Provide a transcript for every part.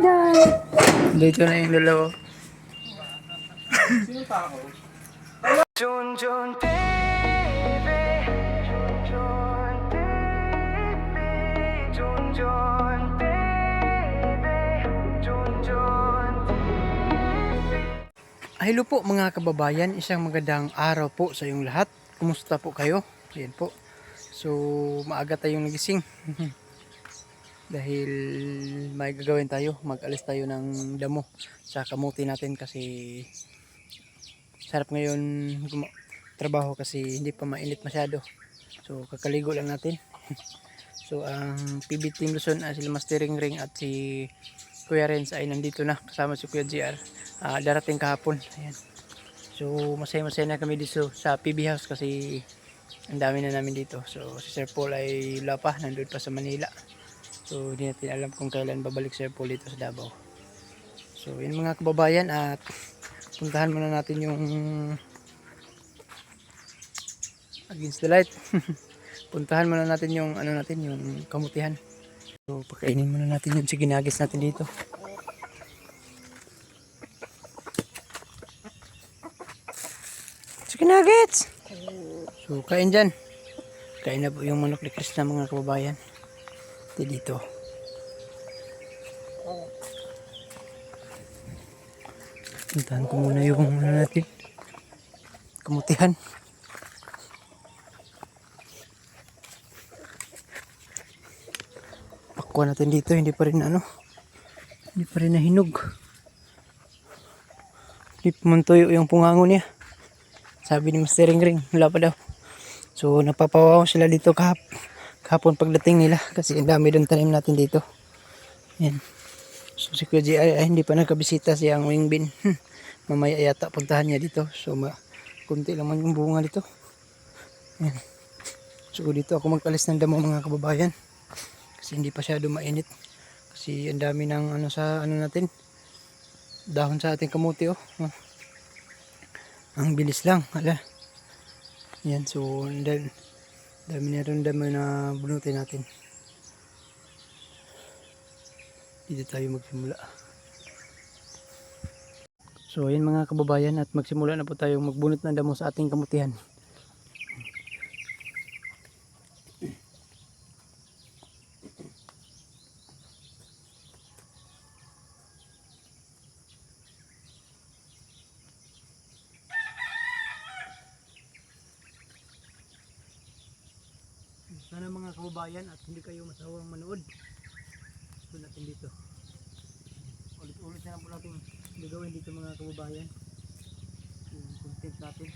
Dan. Dito na yung dalawa. Sino tao? Jun Jun TV, Jun Jun TV, Jun Jun TV, Jun Jun Hello po mga kababayan, isang magandang araw po sa inyong lahat. Kumusta po kayo? Ayan po. So, maaga tayong nagising. Dahil may gagawin tayo, mag-alis tayo ng damo sa kamuti natin kasi sarap ngayon trabaho kasi hindi pa mainit masyado. So, kakaligo lang natin. So, ang PB Team Luzon, sila Master Ring at si Kuya Renz ay nandito na kasama si Kuya GR. Darating kahapon. Ayan. So masaya-masaya na kami dito sa PB House kasi ang dami na namin dito. So si Sir Paul ay wala pa, nandun pa sa Manila. So hindi natin alam kung kailan babalik Sir Paul dito sa Davao. So yun mga kababayan, at puntahan muna natin yung against the light. Puntahan muna natin yung yung kamutihan. So pakainin muna natin yung siginagis natin dito. Chicken nuggets! So kain dyan. Kain na po yung manok ni Chris na mga kababayan. Ito dito. Puntahan ko muna yung natin. Kamutihan. Pakuha natin dito. Hindi pa rin hindi pa rin nahinog. Hindi pa man tuyo yung pungango niya. Sabi ni Master Ring, wala pa daw. So napapawaw sila dito kahapon pagdating nila kasi ang dami doon tanim natin dito. Yan. So si Kuya G ay hindi pa nakabisita siyang wing bin. Mamaya yata puntahan niya dito. So kunti lang man yung bunga dito. Yan. So dito ako magpalis ng damo mga kababayan. Kasi hindi pa masyado mainit. Kasi ang dami ng natin. Dahon sa ating kamuti oh. Ang bilis lang, hala. Yan, so dami na rin dami na bunutin natin. Dito tayo magsimula. So yan mga kababayan, at magsimula na po tayong magbunot ng damo sa ating kamutihan. Sana mga kababayan at hindi kayo masawang manood. Ito natin dito. Ulit-ulit na lang po natin gagawin dito mga kababayan. Yung content natin.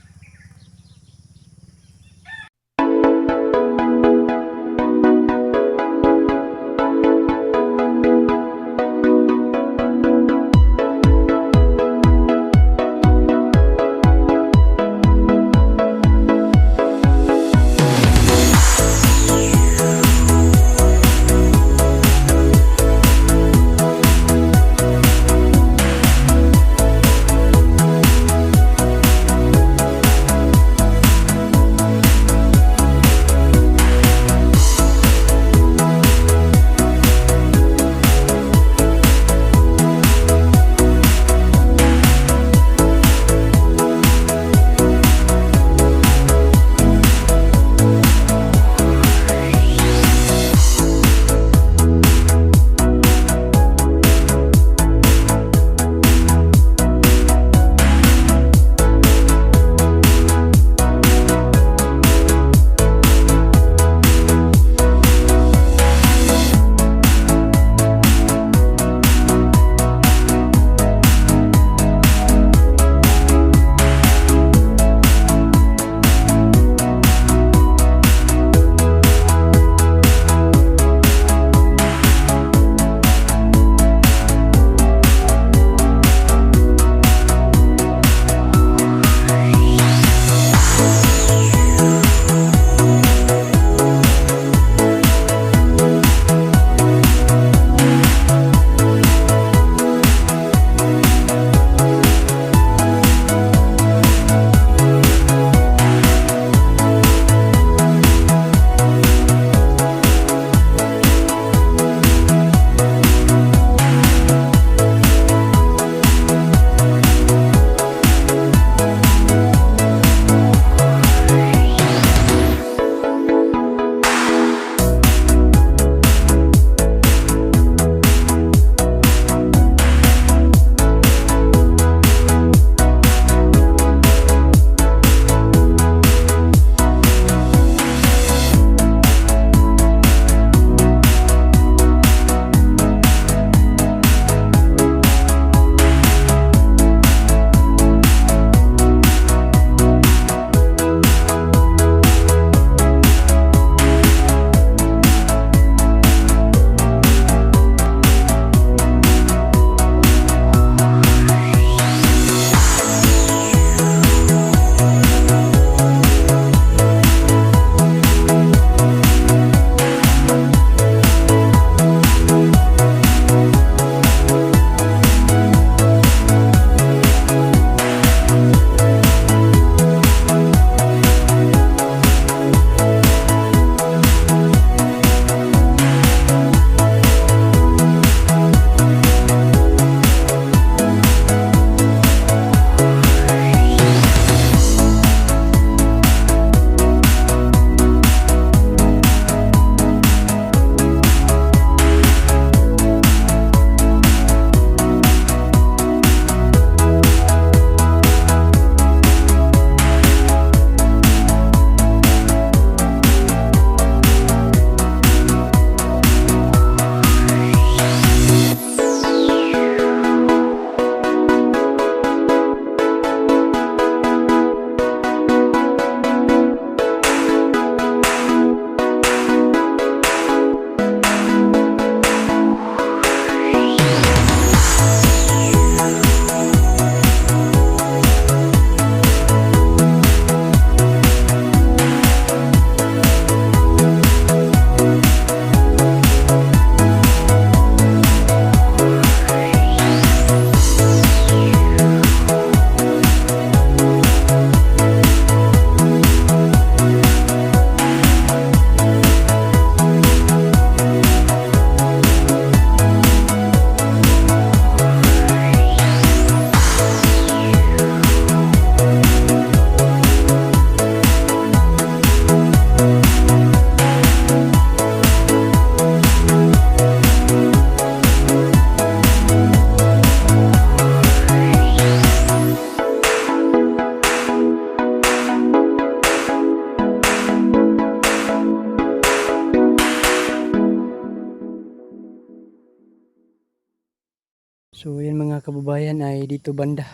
So yan mga kababayan ay dito banda.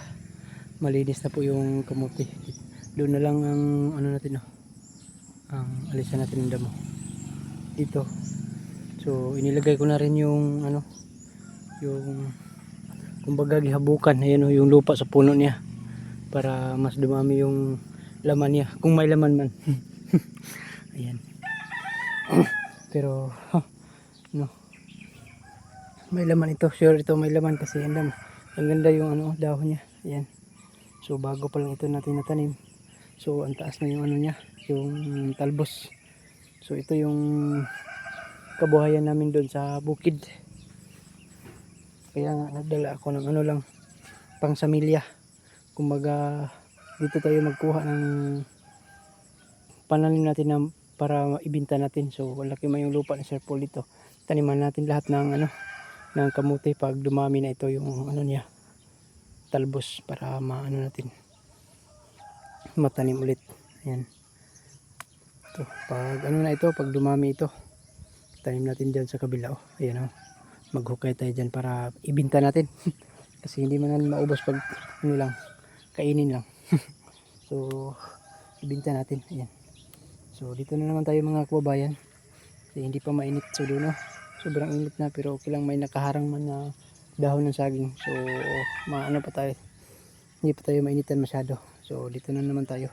Malinis na po yung kamuti. Doon na lang ang ano natin no. Ang alisan natin ng damo. Dito. So inilagay ko na rin yung ano yung kumbaga gihabukan ayan o yung lupa sa puno niya para mas dumami yung laman niya kung may laman man. Ayan. Pero no may laman ito, sure ito may laman kasi ang ganda yung ano dahon niya. Ayan. So bago pa lang ito natin natanim. So ang taas na yung ano niya, yung talbos. So ito yung kabuhayan namin doon sa bukid. Kaya nga nagdala ako ng ano lang pang samilya. Kumbaga dito tayo magkuha ng pananim natin na para ibenta natin. So malaki man yung lupa ni Sir Paul dito. Taniman natin lahat ng ano ng kamuti pag dumami na ito yung ano niya talbos para maano natin matanim ulit. Ayan. Ito, pag ano na ito, pag dumami ito, tanim natin dyan sa kabila. Oh. Ayan oh. Maghukay tayo dyan para ibenta natin. Kasi hindi man natin maubos pag ano lang, kainin lang. So, ibenta natin. Ayan. So, dito na naman tayo mga kababayan. Kasi hindi pa mainit sa dulo. Sobrang init na pero okay lang may nakaharang man na dahon ng saging. So, maano pa tayo. Hindi pa tayo mainitan masyado. So, dito na naman tayo.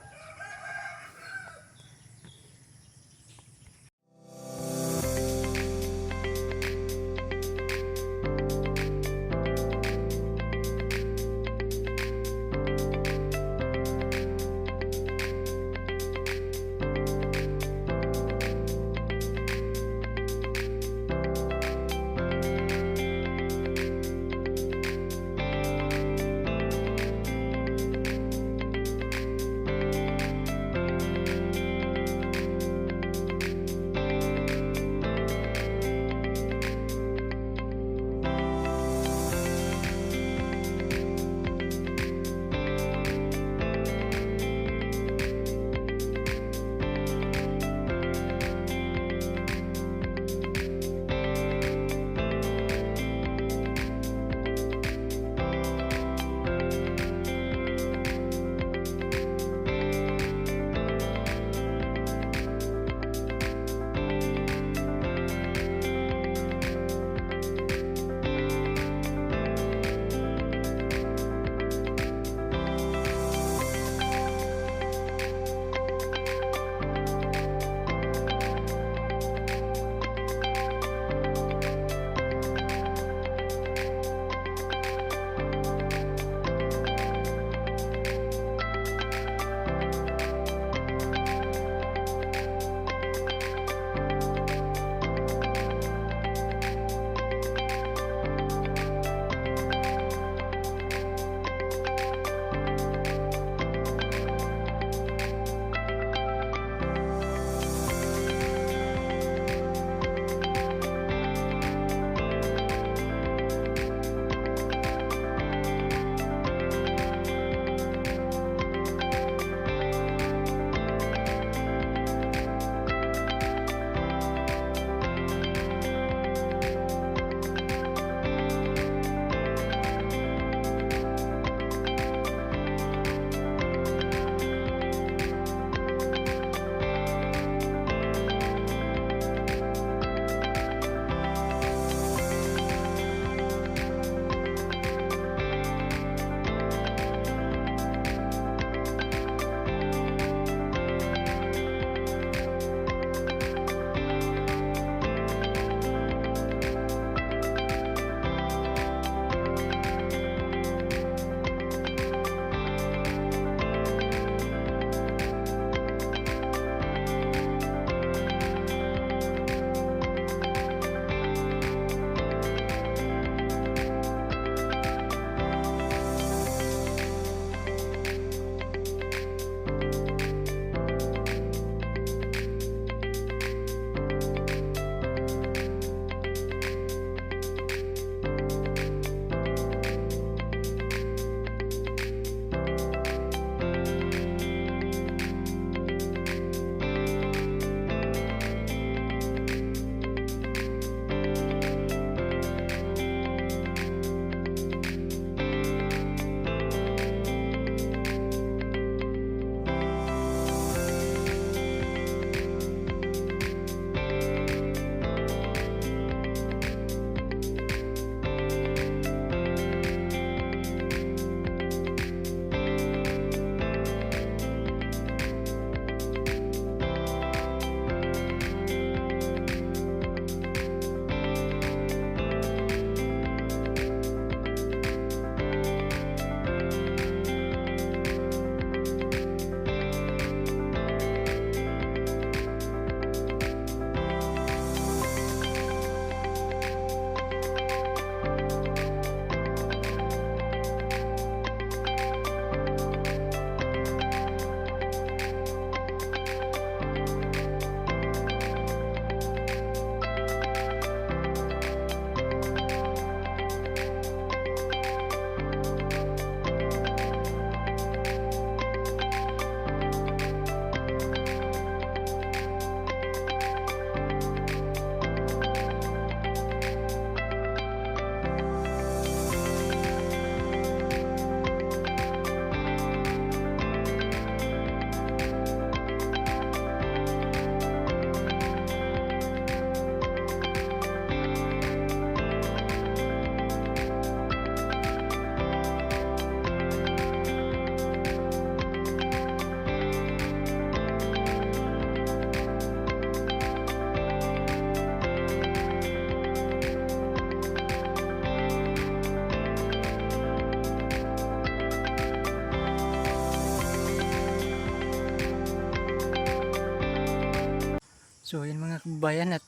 So ayan mga kababayan, at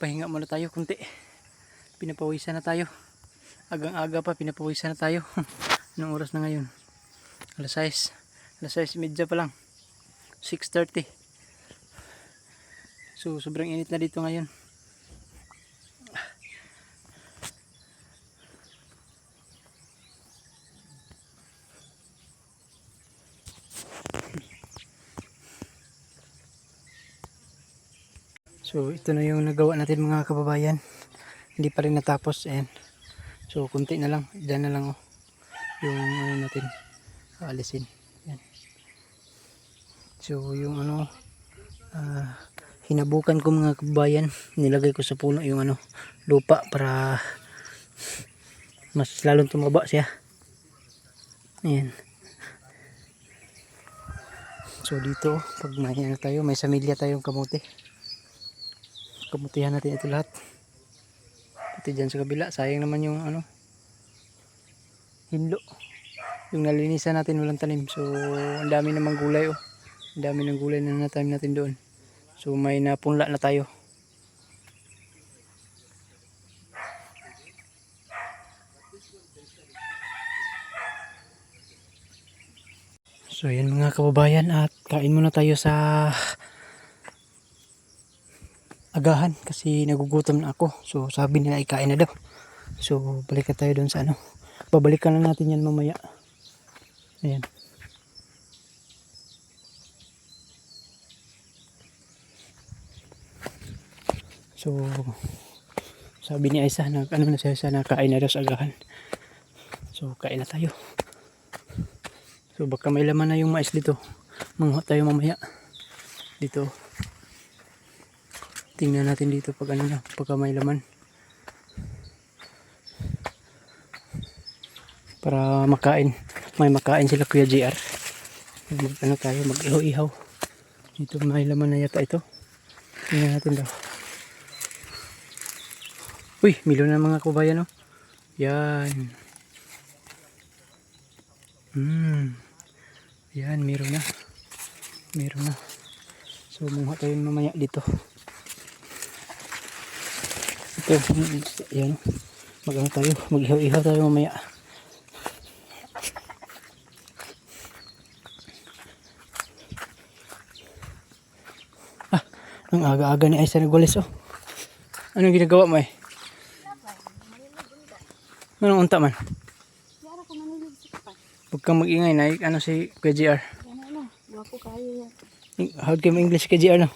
pahinga muna tayo kunti. Pinapawisan na tayo. Agang-aga pa, pinapawisan na tayo. Anong oras na ngayon? Alas 6. Alas 6:30 pa lang. 6:30. So sobrang init na dito ngayon. So ito na yung nagawa natin mga kababayan. Hindi pa rin natapos. Ayan. So kunti na lang. Diyan na lang oh. Yung ano natin. Aalisin. Ayan. So yung ano. Hinabukan ko mga kababayan. Nilagay ko sa puno yung ano. Lupa para mas lalong tumaba siya. Ayan. So dito pag may ano tayo. May samilya tayong kamote. Kamutihan natin ito lahat. Pati dyan sa kabila. Sayang naman yung ano. Hinlo. Yung nalinisan natin walang tanim. So ang dami namang gulay oh. Ang dami ng gulay na natanim natin doon. So may napunla na tayo. So yan mga kababayan, at kain muna tayo sa agahan kasi nagugutom na ako. So sabi nila ikain na daw. So balikan tayo doon sa ano. Babalikan na natin yan mamaya. Ayan. So sabi ni Aisa na ano na siya na kain na daw sa agahan. So kain na tayo. So baka may laman na yung mais dito. Manguha tayo mamaya. Dito. Tingnan natin dito pag ano na, pagka may laman. Para makain. May makain sila Kuya JR. Mag ano tayo, mag-ihaw-ihaw. Dito may laman na yata ito. Tingnan natin daw. Uy, milo na mga kabayan oh. Yan. Yan, meron na. Meron na. So, mungha tayo mamaya dito. Ito, yan. Mag-ano tayo, mag-ihaw-ihaw tayo mamaya. Ah, ang aga-aga ni Aisa nagwalis oh. Anong ginagawa mo eh? Anong unta man? Huwag kang mag-ingay na ano si Kuya JR. Ano, wako kayo yan. How kayo mag-English Kuya JR no?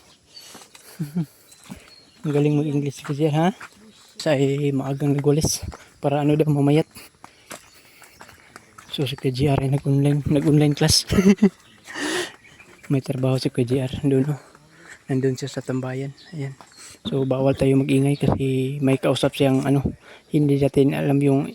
Ang galing mag-English Kuya JR ha? Sa maagang nagwalis para ano daw mamayat. So si Kuya JR ay nag-online class. May trabaho si Kuya JR doon oh. Nandun siya sa tambayan. Ayan. So bawal tayo mag-ingay kasi may kausap siyang ano, hindi natin alam yung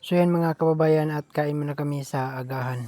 So yan mga kababayan, at kain muna kami sa agahan.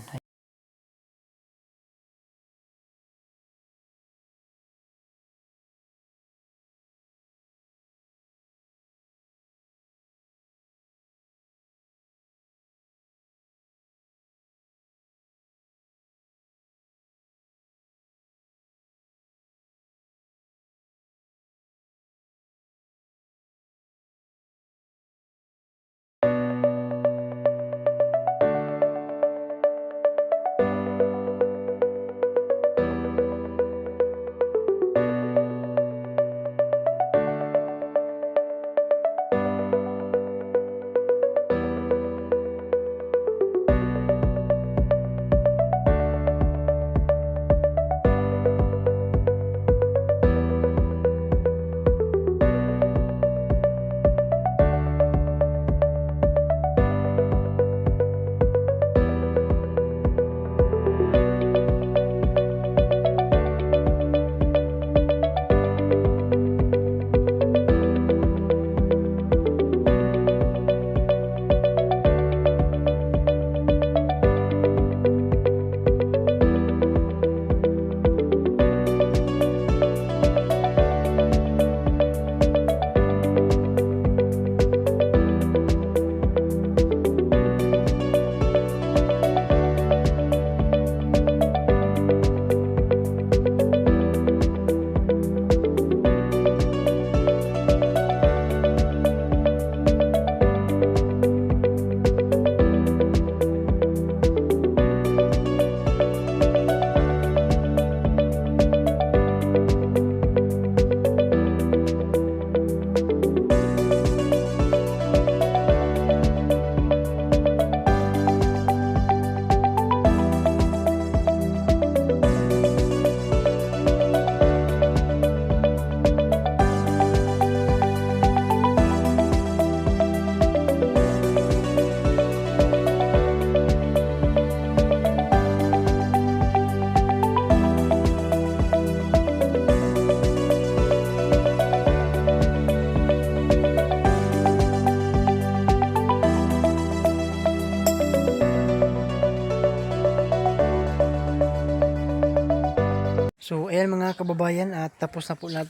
So ayan mga kababayan, at tapos na po na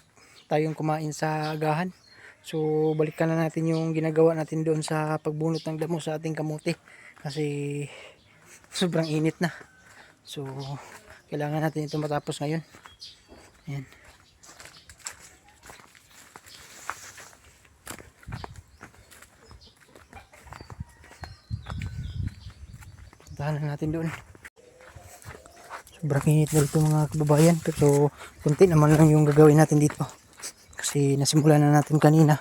tayong kumain sa agahan. So balikan na natin yung ginagawa natin doon sa pagbunot ng damo sa ating kamuti. Kasi sobrang init na. So kailangan natin ito matapos ngayon. Ayan. Puntahan na natin doon. Sobrang init na dito mga kababayan. Pero kunti naman lang yung gagawin natin dito. Kasi nasimulan na natin kanina.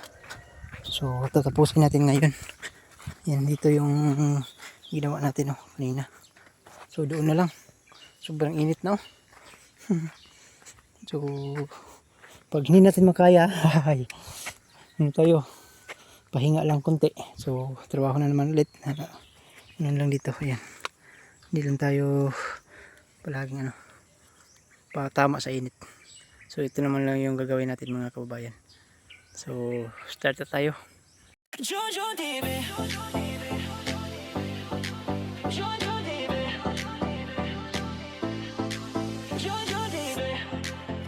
So tatapusin natin ngayon. Yan dito yung ginawa natin kanina. So doon na lang. Sobrang init na. So pag hindi natin makaya, ano tayo, pahinga lang konti. So trabaho na naman ulit. Ano lang dito. Ayan. Hindi lang tayo palaging patama sa init. So ito naman lang yung gagawin natin mga kababayan. So start na tayo. Jojo TV. Jojo TV. Jojo TV.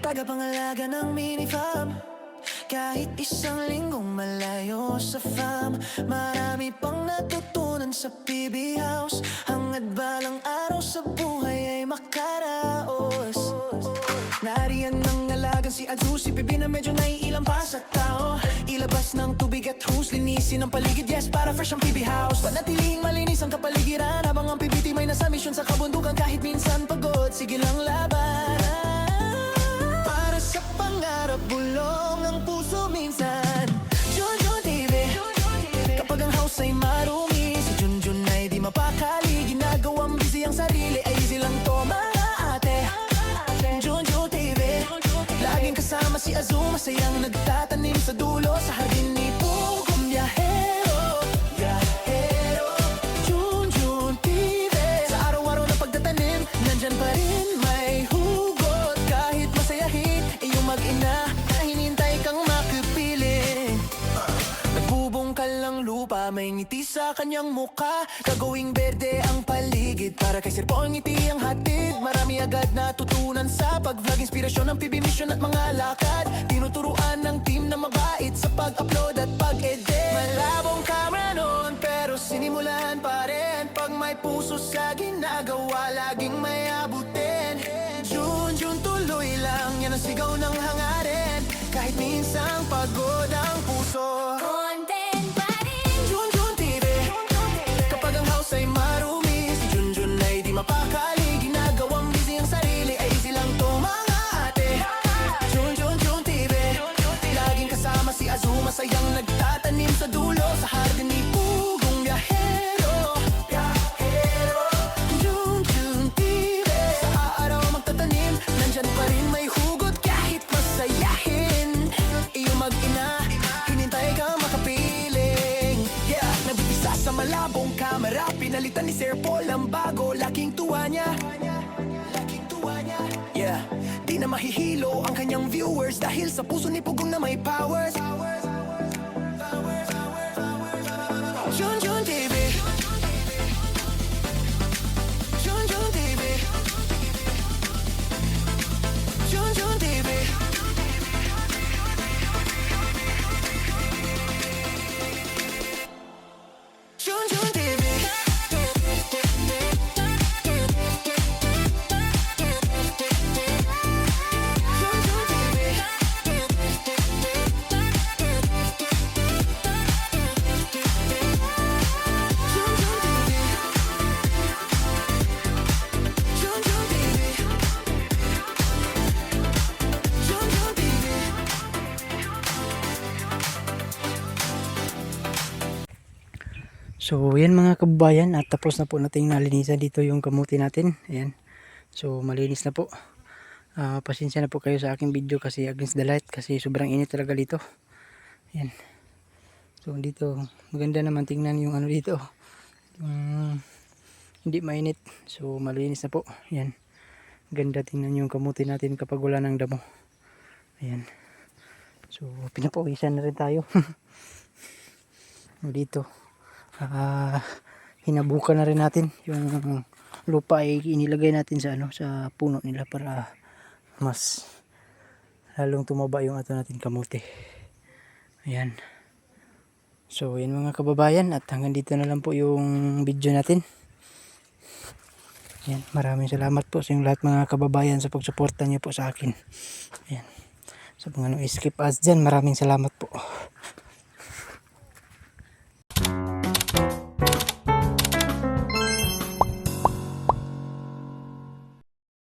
Tagapangalaga ng mini farm. Kahit isang linggong malayo sa farm, marami pang natutunan sa PB House. Hangad balang araw sa buhay ay makaraos. Nariyan ng alagang si Adzu, si PB na medyo naiilang pa sa tao. Ilabas ng tubig at hose, linisin ang paligid, yes, para fresh ang PB House. Panatilihing malinis ang kapaligiran, habang ang PBT may nasa misyon sa kabundukan. Kahit minsan pagod, sige lang laban. Para sa pangarap, bulong ang puso minsan. Jojo TV. Kapag ang house ay marumi, si Junjun ay di mapakali. Ginagawang busy ang sarili, ay easy lang to mga ate. Jojo TV. Laging kasama si Azul, masayang nagtatanim sa dulo sa hardin ni Pugong Biyahero. Biyahero. Junjun TV. Sa araw-araw na pagtatanim, nandyan pa rin may hugot. Kahit masayahin, iyong mag-ina na hinintay kang makipili. Nagbubungkal lang lupa, may ngiti sa kanyang muka. Gagawing berde ang paligid, para kay Sir Po ang ngiti ang hatid. Marami agad natutunan sa pag-vlog, inspirasyon ng PB mission at mga lakad. Tinuturuan ng team na mabait sa pag-upload at pag-edit. Malabong camera noon, pero sinimulan pa rin. Pag may puso sa ginagawa, laging may abutin. Junjun tuloy lang, yan ang sigaw ng hangarin. Kahit minsang pagod ang puso, Content pa rin. Junjun TV. Kapag ang house ay marumi, si Junjun ay di mapakali. Ginagawang busy ang sarili, ay easy lang to mga ate. Junjun TV. Laging kasama si Azul, masayang nagtatanim sa dulo sa hardin ni Pugong Biyahero. Biyahero. Junjun TV. Sa araw magtatanim, nandyan pa rin may hugot. Kahit masayahin, iyong mag-ina, hinintay ka makapiling. Yeah, nabibisa sa malabong kamera, pinalitan ni Sir Paul ang bago. Laking tuwa niya, laking tuwa niya. Yeah, di na mahihilo ang kanyang viewers dahil sa puso ni Pugong na may powers. Junjun TV. Junjun TV. Junjun TV. Junjun TV. Junjun TV. Junjun TV. Junjun TV. So yan mga kababayan, at tapos na po nating nalinisan dito yung kamuti natin. Ayan. So malinis na po. Pasensya na po kayo sa aking video kasi against the light, kasi sobrang init talaga dito. Ayan. So dito maganda naman tingnan yung dito. Yung hindi mainit. So malinis na po. Ayan. Ganda tingnan yung kamuti natin kapag wala ng damo. Ayan. So pinapawisan na rin tayo. Dito. Hinabukan na rin natin yung lupa, ay inilagay natin sa sa puno nila para mas lalong tumaba yung ato natin kamote. Ayan. So yan mga kababayan, at hanggang dito na lang po yung video natin. Ayan, maraming salamat po sa inyong lahat mga kababayan sa pagsuporta niyo po sa akin. Ayan. Sa mga skip ads dyan, maraming salamat po.